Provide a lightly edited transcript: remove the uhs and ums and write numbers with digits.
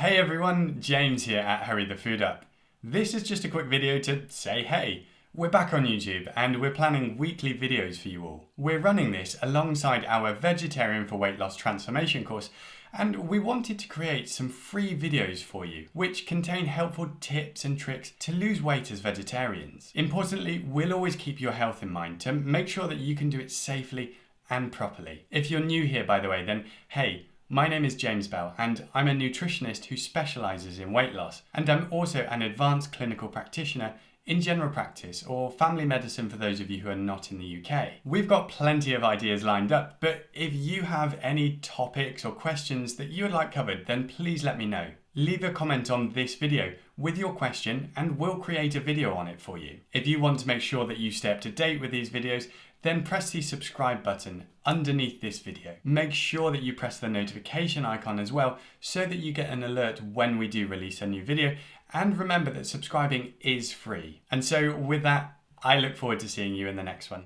Hey everyone, James here at Hurry the Food Up. This is just a quick video to say hey. We're back on YouTube and we're planning weekly videos for you all. We're running this alongside our Vegetarian for Weight Loss Transformation course, and we wanted to create some free videos for you which contain helpful tips and tricks to lose weight as vegetarians. Importantly, we'll always keep your health in mind to make sure that you can do it safely and properly. If you're new here, by the way, then hey, my name is James Bell and I'm a nutritionist who specialises in weight loss, and I'm also an advanced clinical practitioner in general practice or family medicine for those of you who are not in the UK. We've got plenty of ideas lined up, but if you have any topics or questions that you would like covered, then please let me know. Leave a comment on this video with your question and we'll create a video on it for you. If you want to make sure that you stay up to date with these videos, then press the subscribe button underneath this video. Make sure that you press the notification icon as well so that you get an alert when we do release a new video. And remember that subscribing is free. And so with that, I look forward to seeing you in the next one.